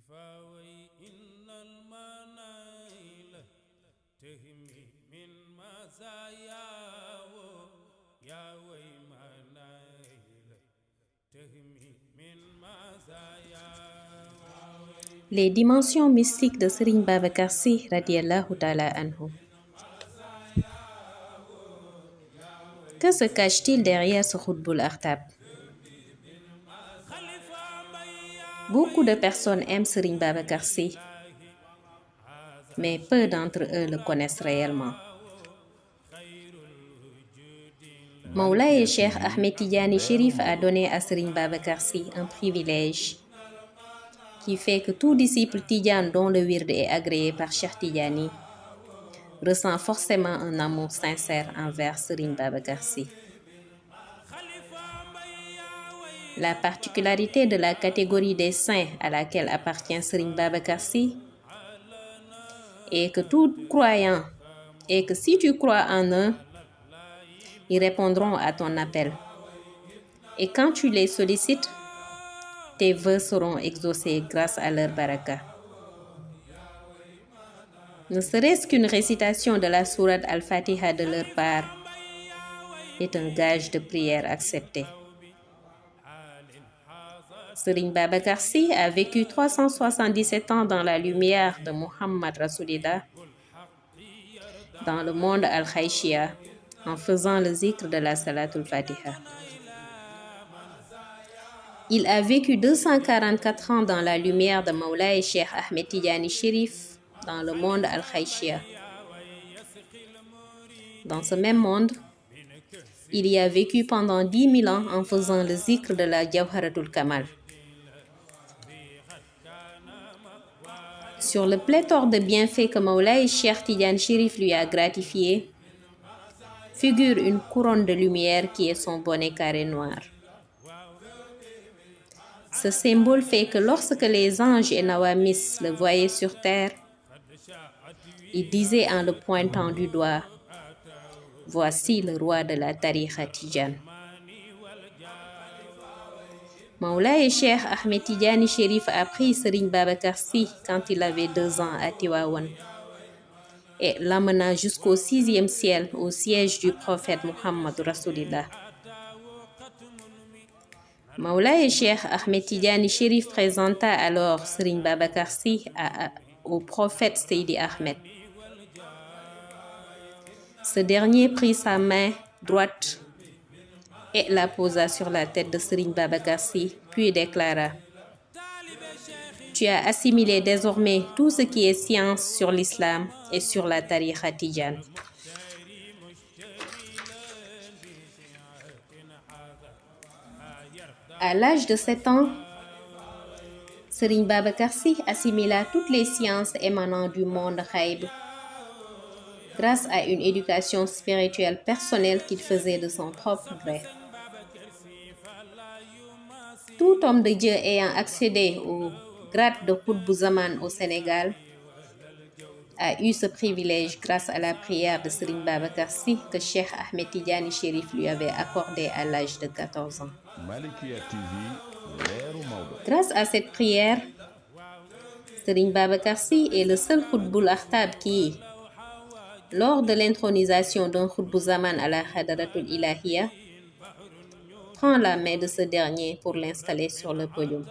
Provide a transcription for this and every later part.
فاوي إن المنايل تهمي من مزاياه يا وي منايل تهمي من مزاياه. Les dimensions mystiques de Serigne Babacar Sy radiallahu ta'ala anhu. Que se cache-t-il derrière ce Khutbul Akhtab? Beaucoup de personnes aiment Serigne Babacar Sy, mais peu d'entre eux le connaissent réellement. Moulaye Cheikh Ahmed Tidiane Chérif a donné à Serigne Babacar Sy un privilège qui fait que tout disciple Tidiane dont le wird est agréé par Cheikh Tidiane ressent forcément un amour sincère envers Serigne Babacar Sy. La particularité de la catégorie des saints à laquelle appartient Serigne Babacar Sy est que tout croyant et que si tu crois en eux, ils répondront à ton appel. Et quand tu les sollicites, tes vœux seront exaucés grâce à leur baraka. Ne serait-ce qu'une récitation de la sourate Al-Fatiha de leur part est un gage de prière accepté. Serigne Babacar Sy a vécu 377 ans dans la lumière de Muhammad Rasulillah dans le monde Al-Khaïchia en faisant le zikr de la Salatul Fatiha. Il a vécu 244 ans dans la lumière de Moulaye Cheikh Ahmed Tidiane Chérif dans le monde Al-Khaïchia. Dans ce même monde, il y a vécu pendant 10 000 ans en faisant le zikr de la Jawharatul Kamal. Sur le pléthore de bienfaits que Moulaye Cheikh Tidiane Chérif lui a gratifié, figure une couronne de lumière qui est son bonnet carré noir. Ce symbole fait que lorsque les anges et Nawamis le voyaient sur terre, ils disaient en le pointant du doigt: voici le roi de la tariqa Tidjane. Moulaye Cheikh Ahmed Tidiane Chérif a pris Serigne Babacar Sy quand il avait 2 ans à Tivaouane et l'amena jusqu'au 6e ciel, au siège du prophète Muhammad Rasulillah. Moulaye Cheikh Ahmed Tidiane Chérif présenta alors Serigne Babacar Sy au prophète Seydi Ahmed. Ce dernier prit sa main droite et la posa sur la tête de Serigne Babacar Sy, puis déclara: tu as assimilé désormais tout ce qui est science sur l'islam et sur la tariqa Tidjane. À l'âge de 7 ans, Serigne Babacar Sy assimila toutes les sciences émanant du monde Khaïb grâce à une éducation spirituelle personnelle qu'il faisait de son propre gré. Tout homme de Dieu ayant accédé au grade de Qutb Zaman au Sénégal a eu ce privilège grâce à la prière de Serigne Babacar Sy que Cheikh Ahmed Tidiane Chérif lui avait accordée à l'âge de 14 ans. Grâce à cette prière, Serigne Babacar Sy est le seul Khutbul Akhtab qui, lors de l'intronisation d'un Qutb Zaman à la Hadratul Ilahiyya, prend la main de ce dernier pour l'installer sur le podium.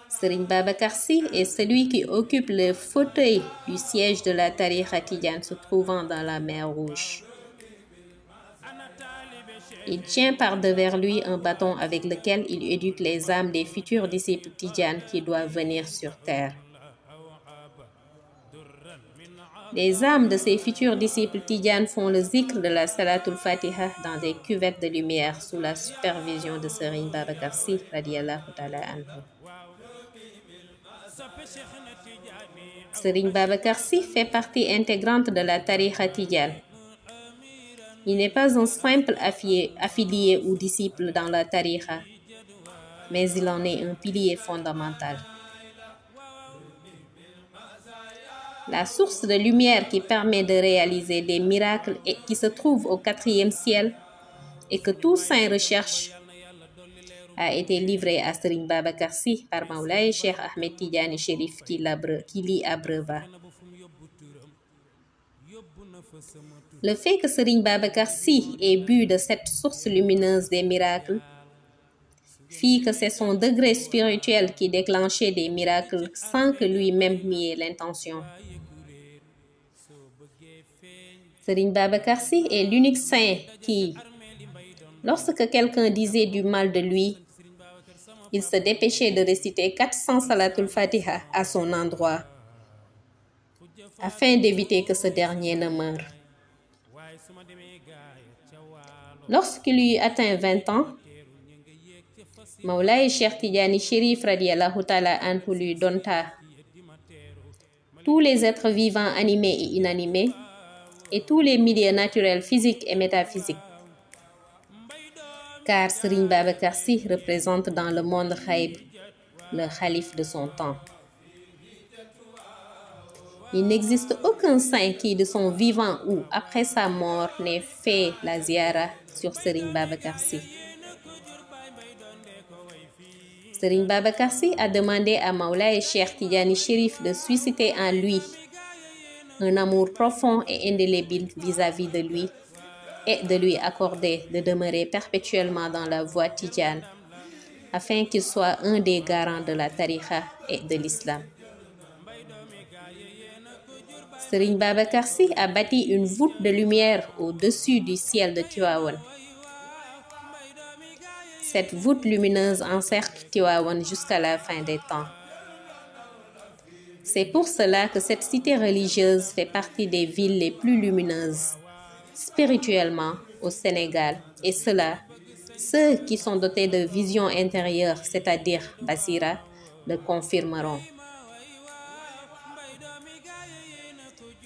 Serigne Babacar Sy est celui qui occupe le fauteuil du siège de la tariqa Tidjane se trouvant dans la mer Rouge. Il tient par devers lui un bâton avec lequel il éduque les âmes des futurs disciples Tidjane qui doivent venir sur terre. Les âmes de ces futurs disciples Tidjane font le zikr de la Salatul Fatiha dans des cuvettes de lumière sous la supervision de Serigne Babacar Sy radiallahu ta'ala anhu. Serigne Babacar Sy fait partie intégrante de la tariqa Tidjane. Il n'est pas un simple affilié ou disciple dans la tariqa, mais il en est un pilier fondamental. La source de lumière qui permet de réaliser des miracles et qui se trouve au 4e ciel et que tout saint recherche a été livré à Serigne Babacar Sy par Mawlaye Cheikh Ahmed Tidiane Chérif qui l'y abreuva. Le fait que Serigne Babacar Sy ait bu de cette source lumineuse des miracles fit que c'est son degré spirituel qui déclenchait des miracles sans que lui-même n'y ait l'intention. Serigne Babacar Sy est l'unique saint qui, lorsque quelqu'un disait du mal de lui, il se dépêchait de réciter 400 salatul fatiha à son endroit, afin d'éviter que ce dernier ne meure. Lorsqu'il eut atteint 20 ans, Mawlaye Cheikh Tidiane Chérif radiallahu ta'ala anhu lui donna tous les êtres vivants animés et inanimés et tous les milieux naturels physiques et métaphysiques. Car Serigne Babacar Sy représente dans le monde Khaïb le khalife de son temps. Il n'existe aucun saint qui, de son vivant ou après sa mort, n'ait fait la ziara sur Serigne Babacar Sy. Serigne Babacar Sy a demandé à Mawlaye Cheikh Tidiane Chérif de susciter en lui un amour profond et indélébile vis-à-vis de lui et de lui accorder de demeurer perpétuellement dans la voie tidjane afin qu'il soit un des garants de la tariqa et de l'islam. Serigne Babacar Sy a bâti une voûte de lumière au-dessus du ciel de Tivaouane. Cette voûte lumineuse encercle Tivaouane jusqu'à la fin des temps. C'est pour cela que cette cité religieuse fait partie des villes les plus lumineuses spirituellement au Sénégal. Et cela, ceux qui sont dotés de vision intérieure, c'est-à-dire Basira, le confirmeront.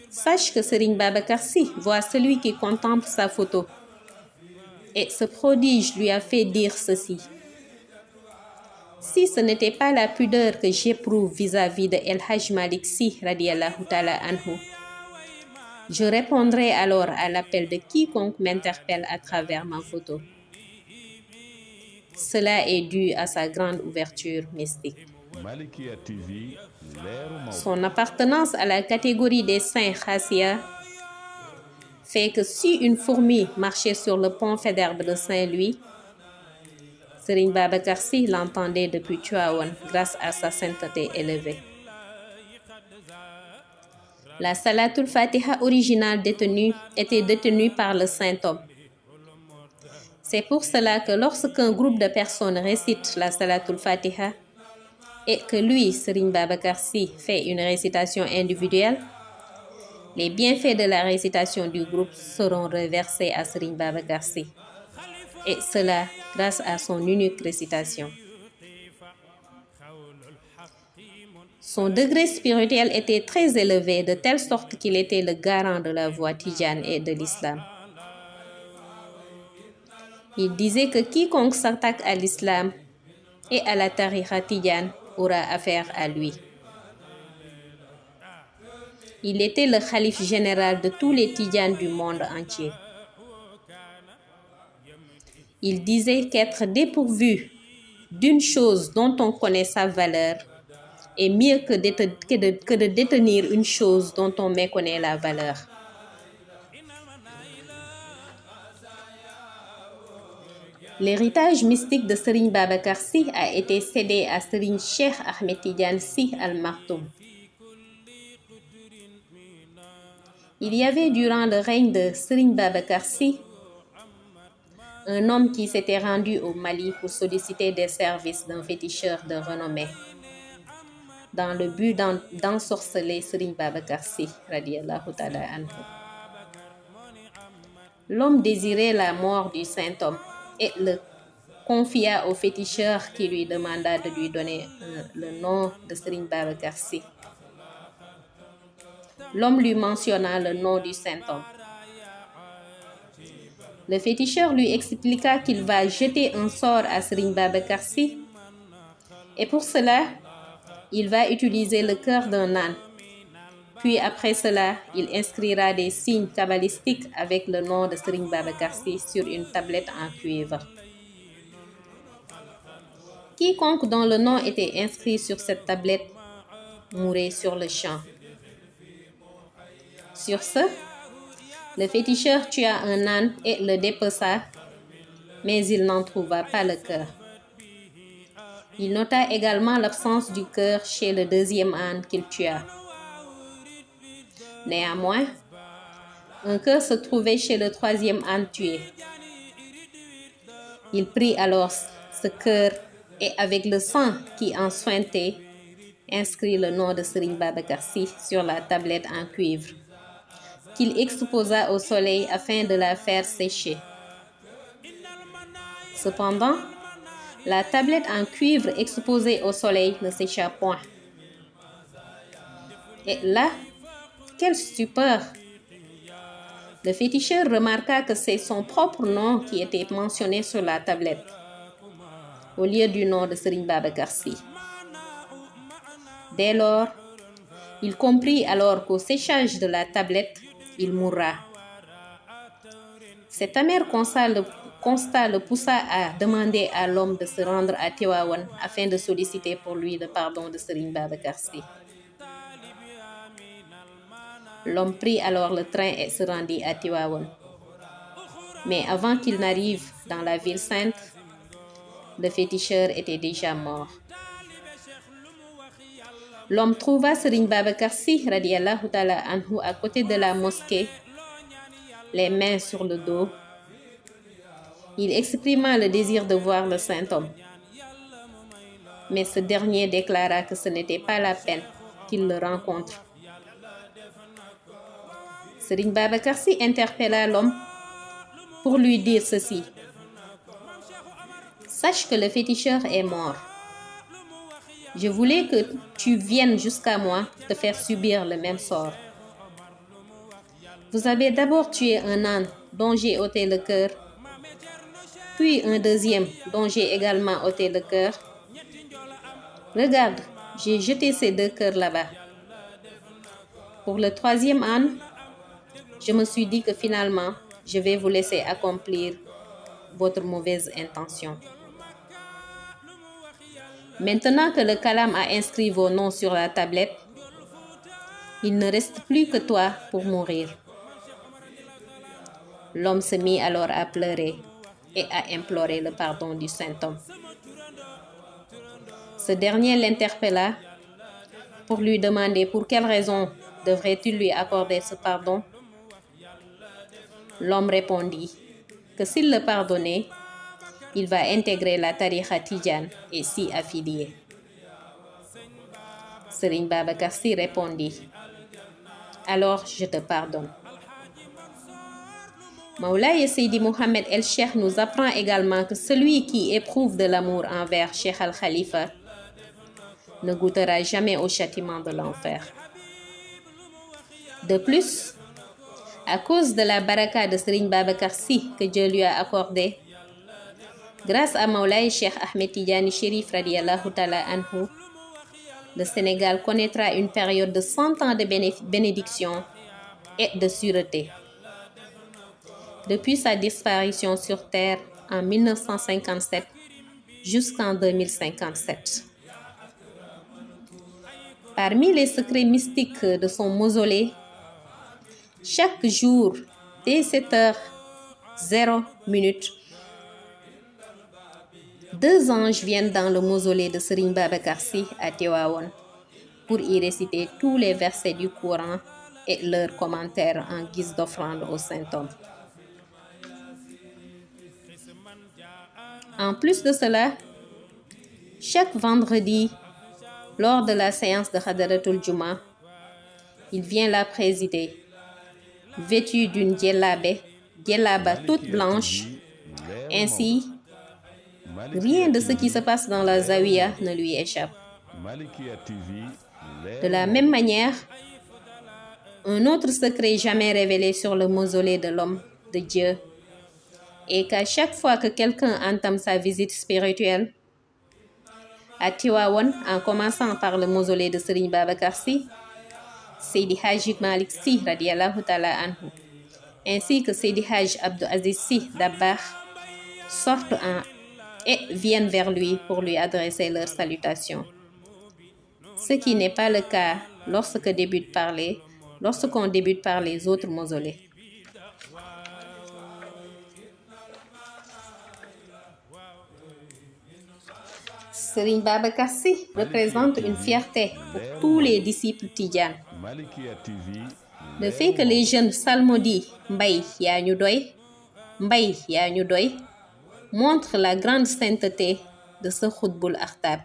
Sache que Serigne Babacar Sy voit celui qui contemple sa photo. Et ce prodige lui a fait dire ceci. Si ce n'était pas la pudeur que j'éprouve vis-à-vis de El Hadj Malick Sy radiallahu ta'ala anhu, je répondrai alors à l'appel de quiconque m'interpelle à travers ma photo. Cela est dû à sa grande ouverture mystique. Son appartenance à la catégorie des saints Khassia fait que si une fourmi marchait sur le pont Faidherbe de Saint-Louis, Serigne Babacar Sy l'entendait depuis Tivaouane grâce à sa sainteté élevée. La Salatul Fatiha originale était détenue par le saint homme. C'est pour cela que lorsqu'un groupe de personnes récite la Salatul Fatiha et que lui, Serigne Babacar Sy, fait une récitation individuelle, les bienfaits de la récitation du groupe seront reversés à Serigne Babacar Sy. Et cela grâce à son unique récitation. Son degré spirituel était très élevé, de telle sorte qu'il était le garant de la voie tidjane et de l'islam. Il disait que quiconque s'attaque à l'islam et à la tariqa tidjane aura affaire à lui. Il était le khalife général de tous les tidjanes du monde entier. Il disait qu'être dépourvu d'une chose dont on connaît sa valeur est mieux que de détenir une chose dont on méconnaît la valeur. L'héritage mystique de Serigne Babacar Sy a été cédé à Serigne Cheikh Ahmed Tidiane Sy Al Maktoum. Il y avait durant le règne de Serigne Babacar Sy un homme qui s'était rendu au Mali pour solliciter des services d'un féticheur de renommée, dans le but d'ensorceler Serigne Babacar Sy radiallahu ta'ala anhu. L'homme désirait la mort du saint homme et le confia au féticheur qui lui demanda de lui donner le nom de Serigne Babacar Sy. L'homme lui mentionna le nom du saint homme. Le féticheur lui expliqua qu'il va jeter un sort à Serigne Babacar Sy et pour cela, il va utiliser le cœur d'un âne. Puis après cela, il inscrira des signes kabbalistiques avec le nom de Serigne Babacar Sy sur une tablette en cuivre. Quiconque dont le nom était inscrit sur cette tablette mourait sur le champ. Sur ce, le féticheur tua un âne et le dépeça, mais il n'en trouva pas le cœur. Il nota également l'absence du cœur chez le deuxième âne qu'il tua. Néanmoins, un cœur se trouvait chez le troisième âne tué. Il prit alors ce cœur et avec le sang qui en suintait, inscrit le nom de Serigne Babacar Sy sur la tablette en cuivre, qu'il exposa au soleil afin de la faire sécher. Cependant, la tablette en cuivre exposée au soleil ne sécha point. Et là, quelle stupeur! Le féticheur remarqua que c'est son propre nom qui était mentionné sur la tablette, au lieu du nom de Serigne Babacar Sy. Dès lors, il comprit alors qu'au séchage de la tablette, il mourra. Cet amer constat le poussa à demander à l'homme de se rendre à Tivaouane afin de solliciter pour lui le pardon de Serigne Babacar Sy. L'homme prit alors le train et se rendit à Tivaouane. Mais avant qu'il n'arrive dans la ville sainte, le féticheur était déjà mort. L'homme trouva Serigne Babacar Sy radiallahu ta'ala anhu à côté de la mosquée, les mains sur le dos. Il exprima le désir de voir le saint homme. Mais ce dernier déclara que ce n'était pas la peine qu'il le rencontre. Serigne Babacar Sy interpella l'homme pour lui dire ceci: sache que le féticheur est mort. Je voulais que tu viennes jusqu'à moi te faire subir le même sort. Vous avez d'abord tué un âne dont j'ai ôté le cœur, puis un deuxième dont j'ai également ôté le cœur. Regarde, j'ai jeté ces deux cœurs là-bas. Pour le troisième âne, je me suis dit que finalement, je vais vous laisser accomplir votre mauvaise intention. Maintenant que le Kalam a inscrit vos noms sur la tablette, il ne reste plus que toi pour mourir. L'homme se mit alors à pleurer et à implorer le pardon du saint homme. Ce dernier l'interpella pour lui demander pour quelle raison devrait-il lui accorder ce pardon. L'homme répondit que s'il le pardonnait, il va intégrer la tariqa Tidjane et s'y affilier. Serigne Babacar Sy répondit: alors je te pardonne. Mawlaye Seydi Mohamed El Cheikh nous apprend également que celui qui éprouve de l'amour envers Cheikh Al Khalifa ne goûtera jamais au châtiment de l'enfer. De plus, à cause de la baraka de Serigne Babacar Sy que Dieu lui a accordée, grâce à Mawlaye Cheikh Ahmed Tidiane Chérif radiallahu ta'ala anhu, le Sénégal connaîtra une période de 100 ans de bénédiction et de sûreté. Depuis sa disparition sur Terre en 1957 jusqu'en 2057. Parmi les secrets mystiques de son mausolée, chaque jour, dès 7h00, 2 anges viennent dans le mausolée de Serigne Babacar Sy à Tivaouane pour y réciter tous les versets du Coran et leurs commentaires en guise d'offrande au Saint-Homme. En plus de cela, chaque vendredi, lors de la séance de Hadaratul Juma, il vient la présider, vêtu d'une djellaba toute blanche. Ainsi, rien de ce qui se passe dans la Zawiya ne lui échappe. De la même manière, un autre secret jamais révélé sur le mausolée de l'homme de Dieu est qu'à chaque fois que quelqu'un entame sa visite spirituelle, à Tivaouane, en commençant par le mausolée de Serigne Babacar Sy, Seydi Hadji Malick Sy radiallahu ta'ala anhu, ainsi que Seydi Hadji Abdou Aziz Sy Dabakh, sortent en et viennent vers lui pour lui adresser leurs salutations. Ce qui n'est pas le cas lorsqu'on débute par les autres mausolées. Serigne Babacar Sy représente une fierté pour tous les disciples tidjanes. Le fait que les jeunes salmodient Mbaye yaa ñu doy, Mbaye yaa ñu doy montre la grande sainteté de ce Khutbul Akhtab.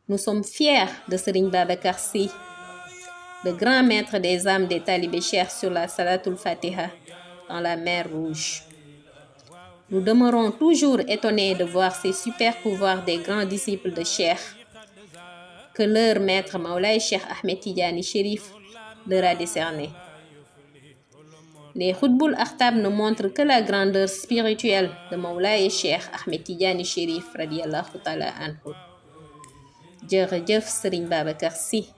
Nous sommes fiers de Serigne Babacar Sy, le grand maître des âmes des talibés chers sur la Salatul Fatiha dans la mer Rouge. Nous demeurons toujours étonnés de voir ces super pouvoirs des grands disciples de Cheikh que leur maître Maulay Cheikh Ahmed Tidiane Chérif leur a décerné. Les Khutbul Akhtab ne montrent que la grandeur spirituelle de Maulay Cheikh Ahmed Tidiane Chérif radiyallahu ta'ala anhu. Jërëjëf Serigne Babacar Sy